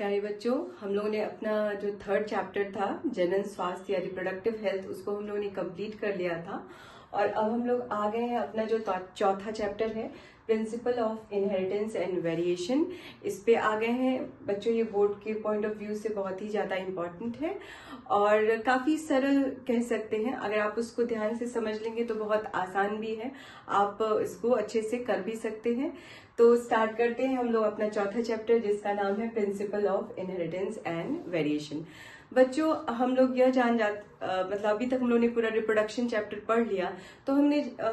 प्यारे बच्चों, हम लोगों ने अपना जो थर्ड चैप्टर था जनन स्वास्थ्य या रिप्रोडक्टिव हेल्थ, उसको हम लोगों ने कंप्लीट कर लिया था। और अब हम लोग आ गए हैं अपना जो चौथा चैप्टर है principle of inheritance and variation. इस पे आ गए हैं बच्चों। ये बोर्ड के पॉइंट ऑफ व्यू से बहुत ही ज्यादा इम्पोर्टेंट है और काफी सरल कह सकते हैं। अगर आप उसको ध्यान से समझ लेंगे तो बहुत आसान भी है, आप इसको अच्छे से कर भी सकते हैं। तो स्टार्ट करते हैं हम लोग अपना चौथा चैप्टर जिसका नाम है principle of inheritance and variation. बच्चों, हम लोग यह मतलब अभी तक हम लोगों ने पूरा रिप्रोडक्शन चैप्टर पढ़ लिया, तो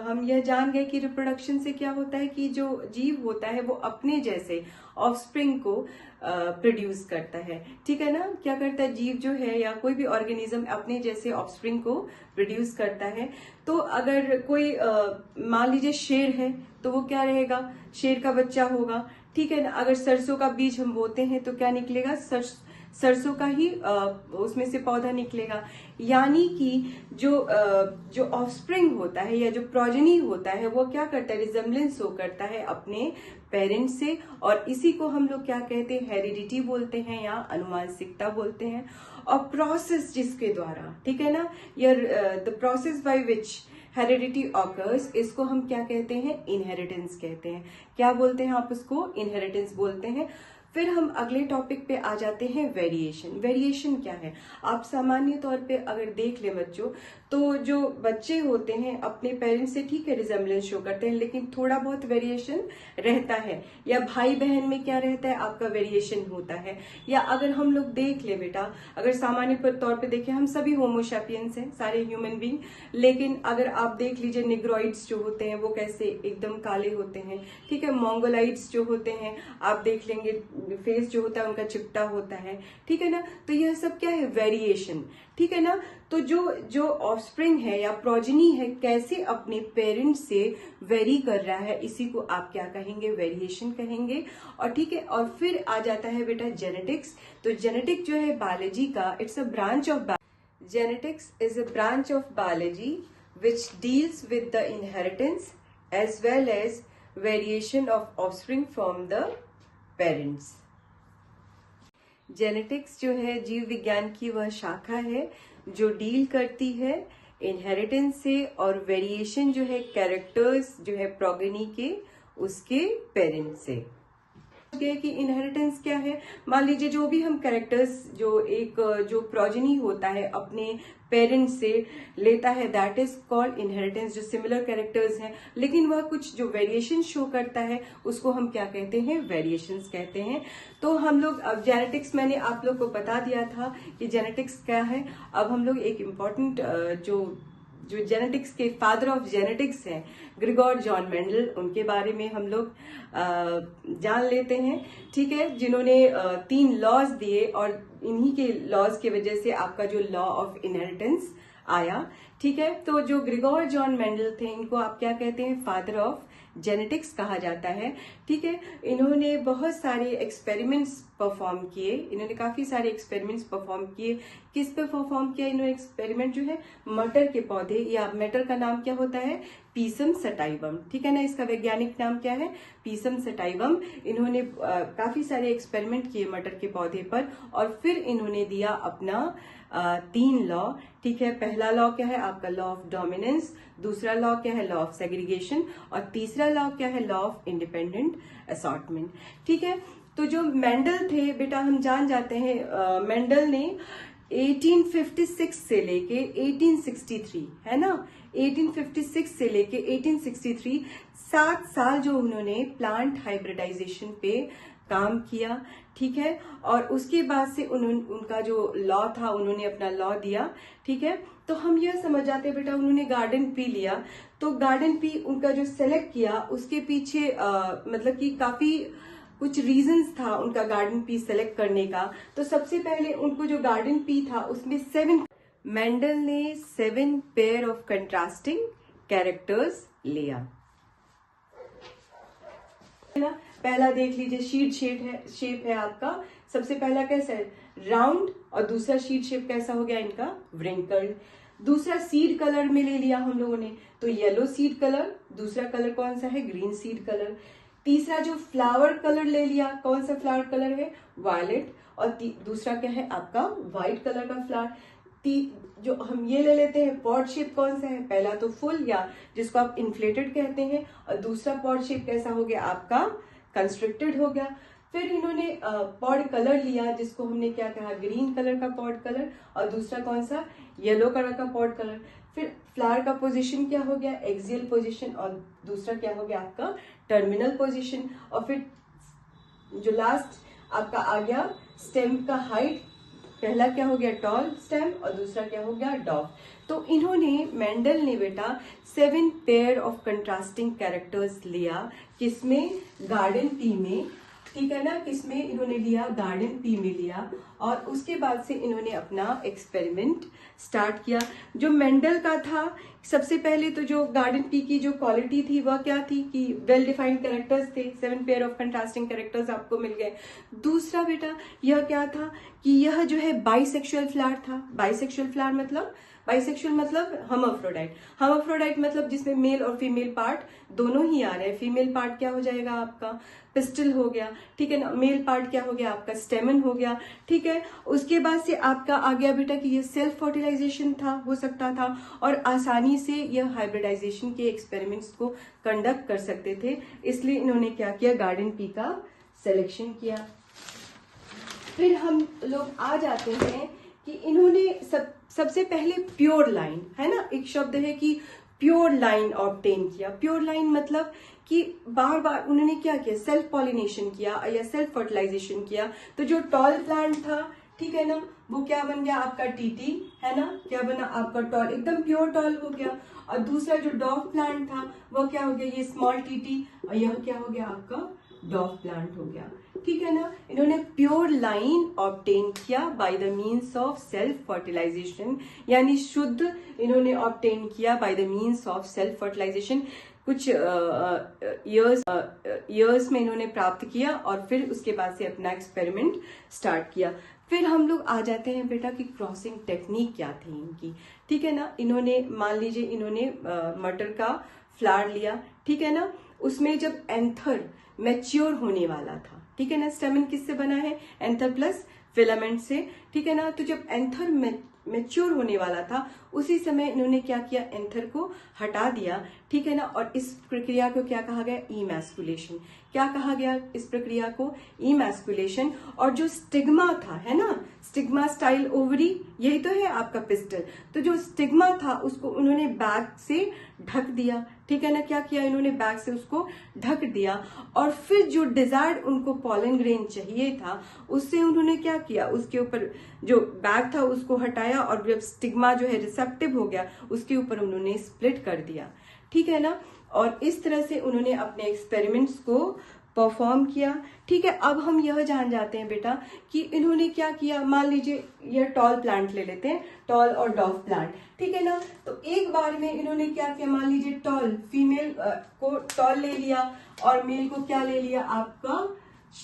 हम यह जान गए कि रिप्रोडक्शन से क्या होता है कि जो जीव होता है वो अपने जैसे ऑफस्प्रिंग को प्रोड्यूस करता है। ठीक है ना? क्या करता है जीव जो है या कोई भी ऑर्गेनिज्म अपने जैसे ऑफस्प्रिंग को प्रोड्यूस करता है। तो अगर कोई मान लीजिए शेर है तो वो क्या रहेगा, शेर का बच्चा होगा। ठीक है ना? अगर सरसों का बीज हम बोते हैं तो क्या निकलेगा, सरसों का ही उसमें से पौधा निकलेगा। यानी कि जो ऑफस्प्रिंग होता है या जो प्रोजेनी होता है वो क्या करता है, रिजेम्बलेंस शो करता है अपने पेरेंट्स से, और इसी को हम लोग क्या कहते हैं, हेरिडिटी बोलते हैं या अनुवांशिकता बोलते हैं। और प्रोसेस जिसके द्वारा, ठीक है ना, the process by which heredity occurs, इसको हम क्या कहते हैं, इनहेरिटेंस कहते हैं। क्या बोलते हैं आप उसको, इनहेरिटेंस बोलते हैं। फिर हम अगले टॉपिक पे आ जाते हैं वेरिएशन। वेरिएशन क्या है, आप सामान्य तौर पे अगर देख लें बच्चों, तो जो बच्चे होते हैं अपने पेरेंट्स से ठीक है रिजेम्बलेंस शो करते हैं, लेकिन थोड़ा बहुत वेरिएशन रहता है। या भाई बहन में क्या रहता है, आपका वेरिएशन होता है। या अगर हम लोग देख ले बेटा, अगर सामान्य तौर पे देखें, हम सभी होमोसैपियंस हैं, सारे ह्यूमन बींग। लेकिन अगर आप देख लीजिए निग्रोइड्स जो होते हैं वो कैसे एकदम काले होते हैं। ठीक है, मोंगोलाइड्स जो होते हैं आप देख लेंगे, फेस जो होता है उनका चिपटा होता है। ठीक है ना? तो यह सब क्या है, वेरिएशन। ठीक है ना? तो जो ऑफस्प्रिंग है या प्रोजेनी है कैसे अपने पेरेंट्स से वेरी कर रहा है, इसी को आप क्या कहेंगे, वेरिएशन कहेंगे। और ठीक है, और फिर आ जाता है बेटा जेनेटिक्स। तो जेनेटिक जो है बायोलॉजी का, it's a branch of genetics is a branch of biology which deals with the inheritance as well as variation of offspring from the parents. Genetics जो है जीव विज्ञान की वह शाखा है जो डील करती है इनहेरिटेंस से, और वेरिएशन जो है कैरेक्टर्स जो है प्रोगेनी के, उसके पेरेंट्स से। कि इनहेरिटेंस क्या है, मान लीजिए जो भी हम कैरेक्टर्स जो प्रोजेनी होता है अपने पेरेंट्स से लेता है, दैट इज कॉल्ड इनहेरिटेंस। जो सिमिलर कैरेक्टर्स हैं लेकिन वह कुछ जो वेरिएशन शो करता है उसको हम क्या कहते हैं, वेरिएशंस कहते हैं। तो हम लोग अब जेनेटिक्स, मैंने आप लोग को बता दिया था कि जेनेटिक्स क्या है। अब हम लोग एक इम्पॉर्टेंट जो जेनेटिक्स के फादर ऑफ जेनेटिक्स हैं ग्रिगोर जॉन मेंडल, उनके बारे में हम लोग जान लेते हैं। ठीक है, जिन्होंने 3 लॉज दिए और इन्हीं के लॉज की वजह से आपका जो लॉ ऑफ इनहेरिटेंस आया। ठीक है, तो जो ग्रिगोर जॉन मेंडल थे, इनको आप क्या कहते हैं, फादर ऑफ जेनेटिक्स कहा जाता है। ठीक है, इन्होंने बहुत सारे एक्सपेरिमेंट्स परफॉर्म किए, इन्होंने काफी सारे एक्सपेरिमेंट्स परफॉर्म किए। किस पे परफॉर्म किया इन्होंने एक्सपेरिमेंट, जो है मटर के पौधे, या मटर का नाम क्या होता है, पीसम सटाइवम। ठीक है ना, इसका वैज्ञानिक नाम क्या है, पीसम सटाइवम। इन्होंने काफी सारे एक्सपेरिमेंट किए मटर के पौधे पर, और फिर इन्होंने दिया अपना 3 लॉ। ठीक है, पहला लॉ क्या है आपका, लॉ ऑफ डोमिनेंस। दूसरा लॉ क्या है, लॉ ऑफ सेग्रीगेशन। और तीसरा लॉ क्या है, लॉ ऑफ इंडिपेंडेंट असॉर्टमेंट। ठीक है, तो जो मेंडल थे बेटा, हम जान जाते हैं मेंडल ने 1856 से लेके 1863, है ना, 1856 से लेके 1863 7 साल जो उन्होंने प्लांट हाइब्रिडाइजेशन पे काम किया। ठीक है, और उसके बाद से उनका जो लॉ था, उन्होंने अपना लॉ दिया। ठीक है, तो हम यह समझ जाते हैं बेटा, उन्होंने गार्डन पी लिया। तो गार्डन पी उनका जो सेलेक्ट किया, उसके पीछे मतलब कि काफी कुछ रीजंस था उनका गार्डन पी सेलेक्ट करने का। तो सबसे पहले उनको जो गार्डन पी था उसमें 7 मेंडल ने 7 पेयर ऑफ कंट्रास्टिंग कैरेक्टर्स लिया। पहला देख लीजिए, शेप है आपका। सबसे पहला कैसा है, राउंड, और दूसरा शीट शेप कैसा हो गया इनका, व्रिंकल्ड। दूसरा सीड कलर में ले लिया हम लोगों ने, तो येलो सीड कलर। दूसरा कलर कौन सा है, ग्रीन सीड कलर। तीसरा जो फ्लावर कलर ले लिया, कौन सा फ्लावर कलर है, वायलेट, और दूसरा क्या है आपका व्हाइट कलर का फ्लावर। जो हम ये ले लेते हैं पॉड शेप कौन सा है, पहला तो फुल या जिसको आप इन्फ्लेटेड कहते हैं, और दूसरा पॉड शेप कैसा हो गया आपका, कंस्ट्रिक्टेड हो गया। फिर इन्होंने पॉड कलर लिया जिसको हमने क्या कहा, ग्रीन कलर का पॉड कलर, और दूसरा कौन सा, येलो कलर का पॉड कलर। फिर फ्लावर का पोजीशन क्या हो गया, एक्सियल पोजीशन, और दूसरा क्या हो गया आपका टर्मिनल पोजीशन। और फिर जो लास्ट आपका आ गया स्टेम का हाइट, पहला क्या हो गया टॉल स्टेम और दूसरा क्या हो गया डॉफ। तो इन्होंने मेंडल ने बेटा 7 पेयर ऑफ कंट्रास्टिंग कैरेक्टर्स लिया, किसमें, गार्डन पी में, ठीक है ना, किसमें इन्होंने लिया, गार्डन पी में लिया। और उसके बाद से इन्होंने अपना एक्सपेरिमेंट स्टार्ट किया। जो मेंडल का था, सबसे पहले तो जो गार्डन पी की जो क्वालिटी थी वह क्या थी कि वेल डिफाइंड कैरेक्टर्स थे, 7 पेयर ऑफ कंट्रास्टिंग कैरेक्टर्स आपको मिल गए। दूसरा बेटा यह क्या था कि यह जो है बाइसेक्सुअल फ्लावर था। बाइसेक्सुअल फ्लावर मतलब, बाइसेक्सुअल मतलब हर्माफ्रोडाइट। हर्माफ्रोडाइट मतलब जिसमें मेल और फीमेल पार्ट दोनों ही आ रहे हैं। फीमेल पार्ट क्या हो जाएगा आपका पिस्टल हो गया, ठीक है ना, मेल पार्ट क्या हो गया आपका स्टेमन हो गया, ठीक है। उसके बाद से आपका आ गया बेटा कि ये सेल्फ फर्टिलाइजेशन था, हो सकता था, और आसानी से यह हाइब्रिडाइजेशन के एक्सपेरिमेंट्स को कंडक्ट कर सकते थे, इसलिए इन्होंने क्या किया, गार्डन पी का सिलेक्शन किया। फिर हम लोग आ जाते हैं कि इन्होंने सबसे पहले प्योर लाइन, है ना, एक शब्द है कि प्योर लाइन ऑब्टेन किया। प्योर लाइन मतलब कि बार बार उन्होंने क्या किया, सेल्फ पॉलिनेशन किया या सेल्फ फर्टिलाइजेशन किया। तो जो टॉल प्लांट था, ठीक है ना, वो क्या बन गया आपका टीटी, है ना, क्या बना आपका टॉल, एकदम प्योर टॉल हो गया। और दूसरा जो डॉफ प्लांट था वो क्या हो गया, ये स्मॉल टीटी, और यह क्या हो गया आपका डॉफ प्लांट हो गया, ठीक है ना। इन्होंने प्योर लाइन ऑब्टेन किया by the means of self fertilisation, यानी शुद्ध इन्होंने ऑब्टेन किया by the means of self fertilisation. कुछ ईयर्स में इन्होंने प्राप्त किया और फिर उसके बाद से अपना एक्सपेरिमेंट स्टार्ट किया। फिर हम लोग आ जाते हैं बेटा कि क्रॉसिंग टेक्निक क्या थी इनकी, ठीक है ना। इन्होंने मान लीजिए इन्होंने मटर का फ्लावर लिया, ठीक है ना, उसमें जब एंथर मैच्योर होने वाला था, ठीक है ना, स्टेमन किससे बना है, एंथर प्लस फिलामेंट से, ठीक है ना। तो जब एंथर मैच्योर होने वाला था उसी समय इन्होंने क्या किया, एंथर को हटा दिया, ठीक है ना। और इस प्रक्रिया को क्या कहा गया, इमैस्कुलेशन। क्या कहा गया इस प्रक्रिया को, इमैस्कुलेशन। और जो स्टिग्मा था, है ना, स्टिग्मा स्टाइल ओवरी, यही तो है आपका पिस्टल। तो जो स्टिग्मा था उसको उन्होंने बैग से ढक दिया, ठीक है ना, क्या किया इन्होंने, बैग से उसको ढक दिया। और फिर जो डिजायर्ड उनको पॉलन ग्रेन चाहिए था उससे उन्होंने क्या किया, उसके ऊपर जो बैग था उसको हटाया और जब स्टिग्मा जो है रिसेप्टिव हो गया उसके ऊपर उन्होंने स्प्लिट कर दिया, ठीक है ना। और इस तरह से उन्होंने अपने एक्सपेरिमेंट्स को परफॉर्म किया, ठीक है। अब हम यह जान जाते हैं बेटा कि इन्होंने क्या किया। मान लीजिए यह टॉल प्लांट ले लेते हैं, टॉल और डॉफ प्लांट, ठीक है ना। तो एक बार में इन्होंने क्या किया, मान लीजिए टॉल फीमेल को टॉल ले लिया और मेल को क्या ले लिया आपका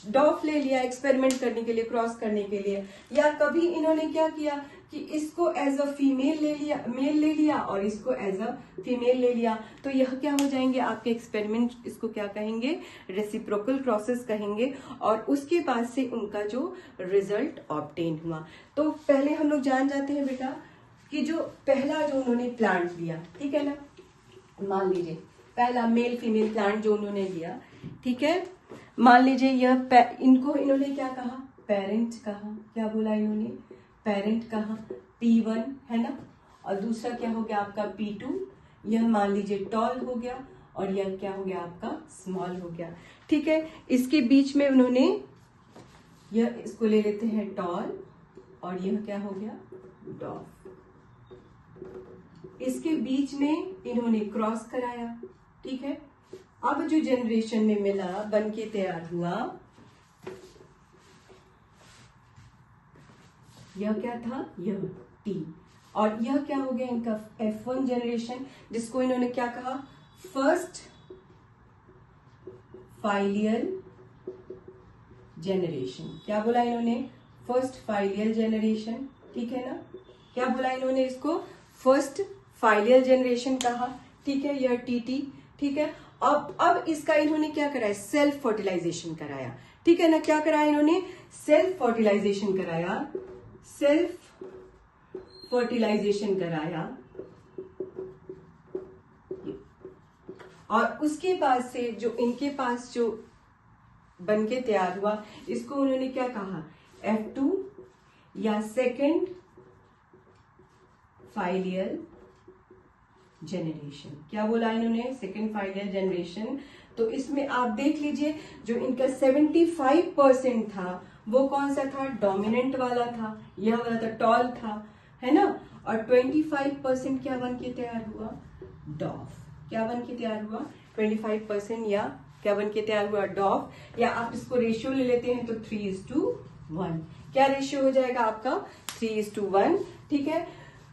डॉफ ले लिया, एक्सपेरिमेंट करने के लिए, क्रॉस करने के लिए। या कभी इन्होंने क्या किया कि इसको एज अ फीमेल ले लिया, मेल ले लिया, और इसको एज अ फीमेल ले लिया। तो यह क्या हो जाएंगे आपके एक्सपेरिमेंट, इसको क्या कहेंगे, रेसिप्रोकल क्रॉसेस कहेंगे। और उसके बाद से उनका जो रिजल्ट ऑब्टेन हुआ। तो पहले हम लोग जान जाते हैं बेटा कि जो पहला जो उन्होंने प्लांट लिया, ठीक है ना, मान लीजिए पहला मेल फीमेल प्लांट जो उन्होंने लिया, ठीक है, मान लीजिए यह इनको इन्होंने क्या कहा, पेरेंट कहा, क्या बोला इन्होंने, पेरेंट कहा, P1 है ना। और दूसरा क्या हो गया आपका P2, यह मान लीजिए टॉल हो गया, और यह क्या हो गया आपका स्मॉल हो गया, ठीक है। इसके बीच में उन्होंने यह, इसको ले लेते हैं टॉल, और यह क्या हो गया डॉफ। इसके बीच में इन्होंने क्रॉस कराया, ठीक है। अब जो जनरेशन में मिला, बन के तैयार हुआ, यह क्या था, यह T। और यह क्या हो गया इनका F1 जनरेशन, जिसको इन्होंने क्या कहा, फर्स्ट फाइलियल जनरेशन। क्या बोला इन्होंने, फर्स्ट फाइलियल जनरेशन, ठीक है ना। क्या बोला इन्होंने, इसको फर्स्ट फाइलियल जनरेशन कहा, ठीक है, यह TT, ठीक है। अब इसका इन्होंने क्या कराया, सेल्फ फर्टिलाइजेशन कराया, ठीक है ना। क्या कराया इन्होंने, सेल्फ फर्टिलाइजेशन कराया, सेल्फ फर्टिलाइजेशन कराया। और उसके बाद से जो इनके पास जो बन के तैयार हुआ, इसको उन्होंने क्या कहा, F2 या सेकेंड फाइलियल जनरेशन। क्या बोला इन्होंने, सेकेंड फाइलियल जनरेशन। तो इसमें आप देख लीजिए जो इनका 75% था वो कौन सा था, डोमिनेंट वाला था, यह वाला था, टॉल था, है ना। और 25% क्या बन के तैयार हुआ, डॉफ। क्या बन के तैयार हुआ, 25% या क्या बन के तैयार हुआ, डॉफ। या आप इसको रेशियो ले लेते हैं तो 3:1। क्या रेशियो हो जाएगा आपका, 3:1, ठीक है।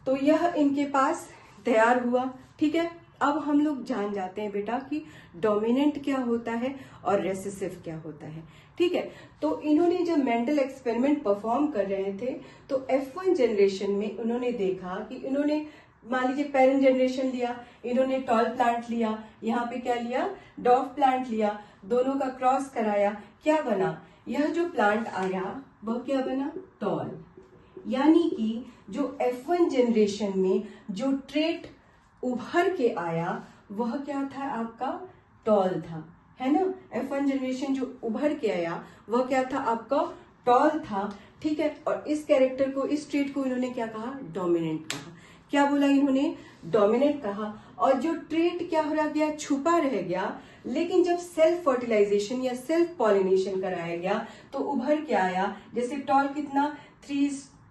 तो यह इनके पास तैयार हुआ, ठीक है। अब हम लोग जान जाते हैं बेटा कि डोमिनेंट क्या होता है और रेसेसिव क्या होता है, ठीक है। तो इन्होंने जब मेंडल एक्सपेरिमेंट परफॉर्म कर रहे थे तो F1 जनरेशन में उन्होंने देखा कि इन्होंने मान लीजिए पेरेंट जनरेशन लिया, इन्होंने टॉल प्लांट लिया, यहाँ पे क्या लिया, डॉफ प्लांट लिया, दोनों का क्रॉस कराया, क्या बना, यह जो प्लांट आया वह क्या बना, टॉल। यानी कि जो F1 जनरेशन में जो ट्रेट उभर के आया वह क्या था आपका, टॉल था, है ना। F1 जनरेशन जो उभर के आया वह क्या था आपका, टॉल था, ठीक है। और इस कैरेक्टर को, इस ट्रेट को इन्होंने क्या कहा, डोमिनेंट कहा। क्या बोला इन्होंने, डोमिनेंट कहा। और जो ट्रेट क्या हो गया, छुपा रह गया, लेकिन जब सेल्फ फर्टिलाइजेशन या सेल्फ पॉलिनेशन कराया गया तो उभर के आया। जैसे टॉल कितना,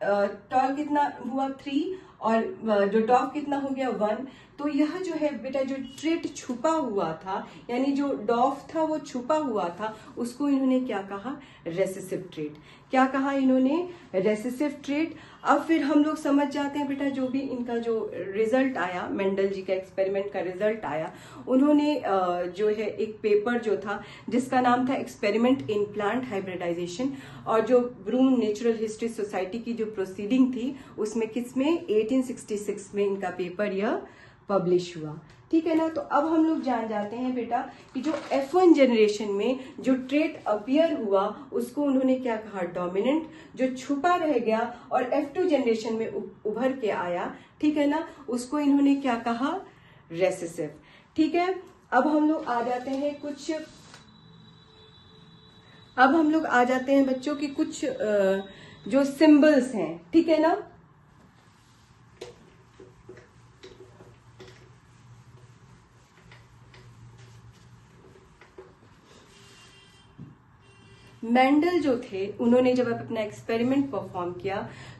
टॉल कितना हुआ 3 और जो डॉफ कितना हो गया 1। तो यह जो है बेटा जो ट्रेट छुपा हुआ था, यानी जो डॉफ था वो छुपा हुआ था, उसको इन्होंने क्या कहा, रेसेसिव ट्रेट। क्या कहा इन्होंने, रेसेसिव ट्रेट। अब फिर हम लोग समझ जाते हैं बेटा जो भी इनका जो रिजल्ट आया, मेंडल जी का एक्सपेरिमेंट का रिजल्ट आया, उन्होंने जो है एक पेपर जो था जिसका नाम था एक्सपेरिमेंट इन प्लांट हाइब्रिडाइजेशन, और जो ब्रूम नेचुरल हिस्ट्री सोसाइटी की जो प्रोसीडिंग थी उसमें किसमें, 1866 में इनका पेपर यह पब्लिश हुआ, ठीक है ना। तो अब हम लोग जान जाते हैं बेटा कि जो F1 जनरेशन में जो ट्रेट अपीयर हुआ उसको उन्होंने क्या कहा, डोमिनेंट। जो छुपा रह गया और F2 जनरेशन में उभर के आया, ठीक है ना, उसको इन्होंने क्या कहा, रेसेसिव, ठीक है। अब हम लोग आ जाते हैं बच्चों की कुछ जो सिंबल्स हैं, ठीक है ना। मेंडल जो थे उन्होंने जब अपना एक्सपेरिमेंट परफॉर्म किया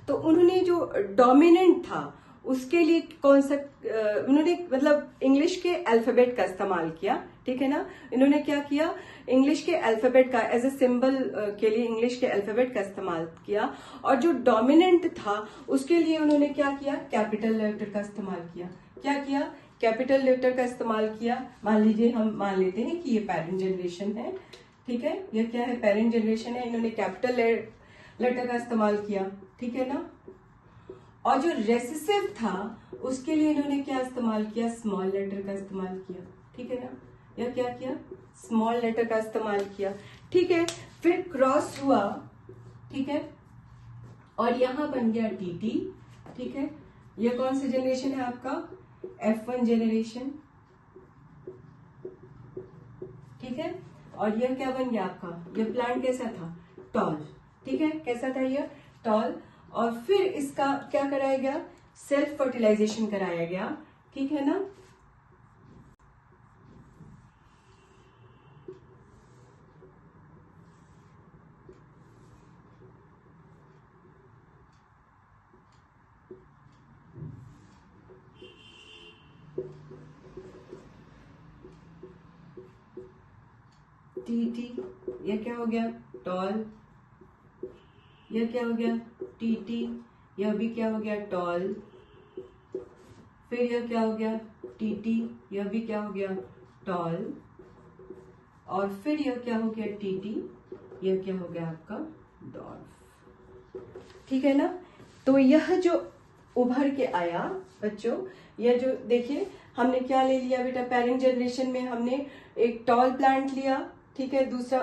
तो उन्होंने जो डोमिनेंट था उसके लिए कौन सा, उन्होंने मतलब इंग्लिश के अल्फाबेट का इस्तेमाल किया, ठीक है ना। इन्होंने क्या किया, इंग्लिश के अल्फाबेट का एज ए सिंबल के लिए इंग्लिश के अल्फाबेट का इस्तेमाल किया। और जो डोमिनेंट था उसके लिए उन्होंने क्या किया, कैपिटल लेटर का इस्तेमाल किया। क्या किया, कैपिटल लेटर का इस्तेमाल किया। मान लीजिए हम मान लेते हैं कि ये पेरेंट जनरेशन है, ठीक है, ये क्या है, पेरेंट जनरेशन है, इन्होंने कैपिटल लेटर का इस्तेमाल किया, ठीक है ना। और जो रेसेसिव था उसके लिए इन्होंने क्या इस्तेमाल किया, स्मॉल लेटर का इस्तेमाल किया, ठीक है ना। या क्या किया, स्मॉल लेटर का इस्तेमाल किया, ठीक है। फिर क्रॉस हुआ, ठीक है, और यहां बन गया टीटी, ठीक है। ये कौन सा जनरेशन है आपका, F1 जनरेशन, ठीक है। और यह क्या बन गया आपका, यह प्लांट कैसा था, टॉल, ठीक है, कैसा था यह, टॉल। और फिर इसका क्या कराया गया, सेल्फ फर्टिलाइजेशन कराया गया, ठीक है ना। टीटी, यह क्या हो गया, टॉल। यह क्या हो गया, टीटी, यह भी क्या हो गया, टॉल। फिर यह क्या हो गया, टीटी, यह भी क्या हो गया, टॉल। और फिर यह क्या हो गया, टीटी, यह क्या हो गया आपका, डॉल्फ, ठीक है ना। तो यह जो उभर के आया बच्चों। यह जो देखिए हमने क्या ले लिया बेटा, पेरेंट जनरेशन में हमने एक टॉल प्लांट लिया, ठीक है। दूसरा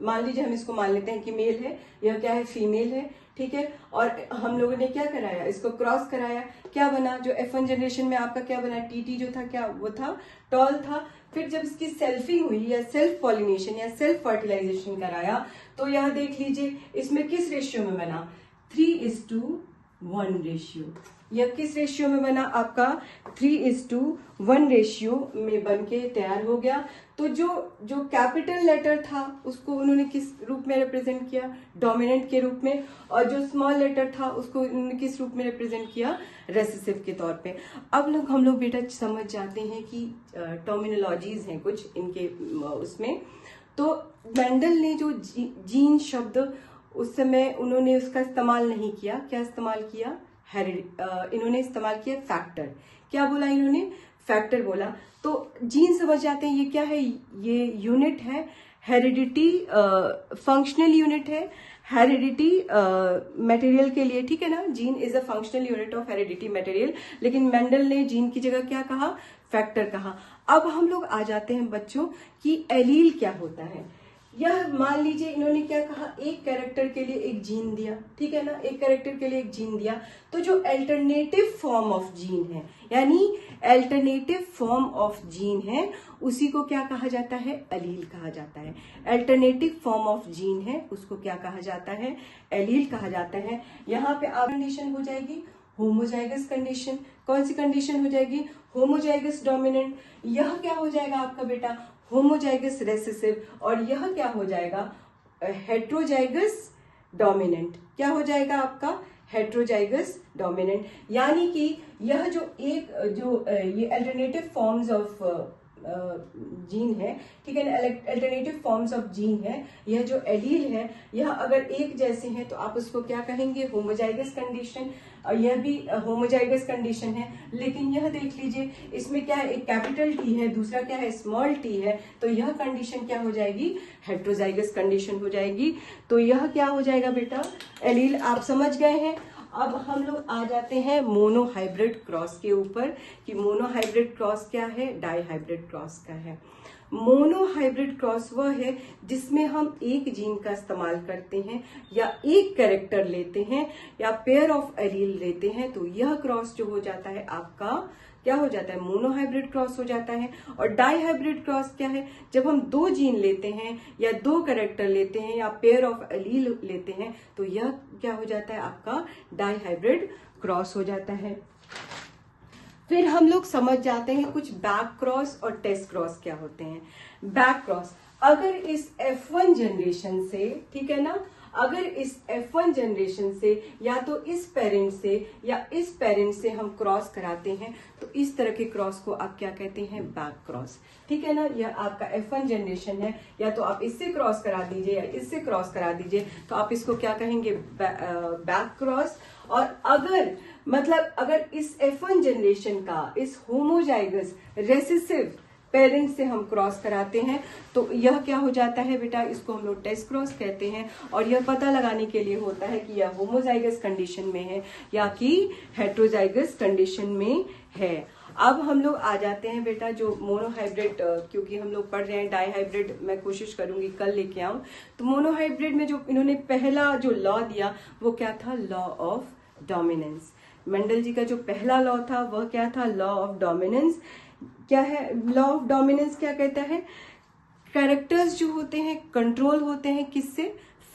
मान लीजिए हम इसको मान लेते हैं कि मेल है, यह क्या है, फीमेल है, ठीक है। और हम लोगों ने क्या कराया, इसको क्रॉस कराया, क्या बना, जो F1 जनरेशन में आपका क्या बना, टीटी जो था क्या वो था, टॉल था। फिर जब इसकी सेल्फिंग हुई या सेल्फ पॉलिनेशन या सेल्फ फर्टिलाइजेशन कराया, तो यह देख लीजिए इसमें किस रेशियो में बना, 3:1 रेशियो। यह किस रेशियो में बना आपका, 3:1 रेशियो में बन के तैयार हो गया। तो जो कैपिटल लेटर था उसको उन्होंने किस रूप में रिप्रेजेंट किया, डोमिनेंट के रूप में, और जो स्मॉल लेटर था उसको उन्होंने किस रूप में रिप्रेजेंट किया, रेसेसिव के तौर पे। अब हम लोग बेटा समझ जाते हैं कि टर्मिनोलॉजीज हैं कुछ इनके उसमें। तो मेंडल ने जो जीन शब्द उस समय उन्होंने उसका इस्तेमाल नहीं किया, क्या इस्तेमाल किया, इन्होंने इस्तेमाल किया फैक्टर। क्या बोला इन्होंने, फैक्टर बोला। तो जीन समझ जाते हैं ये क्या है, ये यूनिट है हेरिडिटी, फंक्शनल यूनिट है हेरिडिटी मटेरियल के लिए, ठीक है ना। Gene is a functional unit of heredity material, लेकिन मेंडल ने जीन की जगह क्या कहा, फैक्टर कहा। अब हम लोग आ जाते हैं बच्चों कि एलील क्या होता है। यह मान लीजिए इन्होंने क्या कहा, एक कैरेक्टर के लिए एक जीन दिया, ठीक है ना, एक कैरेक्टर के लिए एक जीन दिया। तो जो अल्टरनेटिव फॉर्म ऑफ जीन है, यानी अल्टरनेटिव फॉर्म ऑफ जीन है, उसी को क्या कहा जाता है, एलील कहा जाता है। अल्टरनेटिव फॉर्म ऑफ जीन है उसको क्या कहा जाता है, एलील कहा जाता है। यहाँ पे आप कंडीशन हो जाएगी होमोजाइगस कंडीशन। कौन सी कंडीशन हो जाएगी, होमोजाइगस डोमिनेंट। यह क्या हो जाएगा आपका बेटा, होमोजाइगस रेसेसिव। और यह क्या हो जाएगा, हेट्रोजाइगस डोमिनेंट। क्या हो जाएगा आपका, हेट्रोजाइगस डोमिनेंट। यानी कि यह जो ये अल्टरनेटिव फॉर्म्स ऑफ जीन है, ठीक है ना, अल्टरनेटिव फॉर्म्स ऑफ जीन है, यह जो एलील है, यह अगर एक जैसे हैं तो आप उसको क्या कहेंगे, होमोजाइगस कंडीशन। यह भी होमोजाइगस कंडीशन है। लेकिन यह देख लीजिए इसमें क्या है, एक कैपिटल टी है, दूसरा क्या है, स्मॉल टी है। तो यह कंडीशन क्या हो जाएगी, हेट्रोजाइगस कंडीशन हो जाएगी। तो यह क्या हो जाएगा बेटा, एलील। आप समझ गए हैं। अब हम लोग आ जाते हैं मोनोहाइब्रिड क्रॉस के ऊपर कि मोनोहाइब्रिड क्रॉस क्या है, डाईहाइब्रिड क्रॉस क्या है। मोनोहाइब्रिड क्रॉस वह है जिसमें हम एक जीन का इस्तेमाल करते हैं या एक कैरेक्टर लेते हैं या पेयर ऑफ एलील लेते हैं। तो यह क्रॉस जो हो जाता है आपका क्या हो जाता है, मोनोहाइब्रिड क्रॉस हो जाता है। और डाईहाइब्रिड क्रॉस क्या है, जब हम दो जीन लेते हैं या दो कैरेक्टर लेते हैं या पेयर ऑफ एलील लेते हैं तो यह क्या हो जाता है आपका, डाईहाइब्रिड क्रॉस हो जाता है। फिर हम लोग समझ जाते हैं कुछ बैक क्रॉस और टेस्ट क्रॉस क्या होते हैं। बैक क्रॉस, अगर इस F1 जनरेशन से, ठीक है ना, अगर इस F1 जनरेशन से या तो इस पेरेंट से या इस पेरेंट से हम क्रॉस कराते हैं तो इस तरह के क्रॉस को आप क्या कहते हैं, बैक क्रॉस, ठीक है ना। यह आपका F1 जनरेशन है, या तो आप इससे क्रॉस करा दीजिए या इससे क्रॉस करा दीजिए, तो आप इसको क्या कहेंगे, बैक क्रॉस। और अगर इस F1 जनरेशन का इस होमोजाइगस रेसेसिव पेरेंट से हम क्रॉस कराते हैं तो यह क्या हो जाता है बेटा, इसको हम लोग टेस्ट क्रॉस कहते हैं। और यह पता लगाने के लिए होता है कि यह होमोजाइगस कंडीशन में है या कि हेट्रोजाइगस कंडीशन में है। अब हम लोग आ जाते हैं बेटा जो मोनोहाइब्रिड, क्योंकि हम लोग पढ़ रहे हैं डाईहाइब्रिड, मैं कोशिश करूंगी कल लेके आऊं। तो मोनोहाइब्रिड में जो इन्होंने पहला जो लॉ दिया वो क्या था, लॉ ऑफ डोमिनेंस। मेंडल जी का जो पहला लॉ था वह क्या था, लॉ ऑफ डोमिनेंस। क्या है लॉ ऑफ डोमिनेंस, क्या कहता है, कैरेक्टर्स जो होते हैं कंट्रोल होते हैं किससे,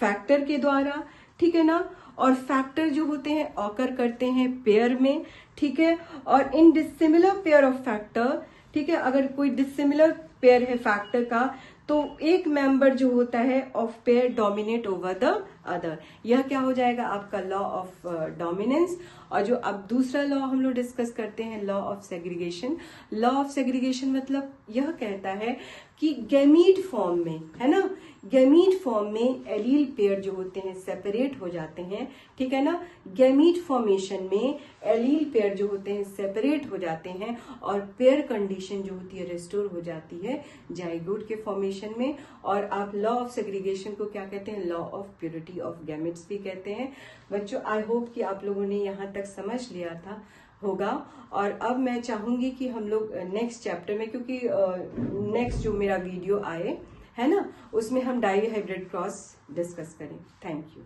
फैक्टर के द्वारा, ठीक है ना। और फैक्टर जो होते हैं ऑकर करते हैं पेयर में, ठीक है। और इन डिसिमिलर पेयर ऑफ फैक्टर, ठीक है, अगर कोई डिसिमिलर पेयर है फैक्टर का तो एक मेंबर जो होता है of pair dominate over the other. यह क्या हो जाएगा आपका लॉ ऑफ डोमिनेंस। और जो अब दूसरा लॉ हम लोग डिस्कस करते हैं, law of segregation. Law of segregation मतलब यह कहता है कि गैमीट फॉर्म में, है ना, गैमीट फॉर्म में एलील पेयर जो होते हैं सेपरेट हो जाते हैं, ठीक है ना। गैमीट फॉर्मेशन में एलील पेयर जो होते हैं सेपरेट हो जाते हैं और पेयर कंडीशन जो होती है रिस्टोर हो जाती है जाइगोट के फॉर्मेशन में। और आप लॉ ऑफ सेग्रीगेशन को क्या कहते हैं, law of purity of gametes भी कहते हैं। बच्चों आई होप कि आप लोगों ने यहाँ तक समझ लिया था होगा। और अब मैं चाहूंगी कि हम लोग नेक्स्ट चैप्टर में, क्योंकि नेक्स्ट जो मेरा वीडियो आए है ना, उसमें हम डाई हाइब्रिड क्रॉस डिस्कस करें। Thank you.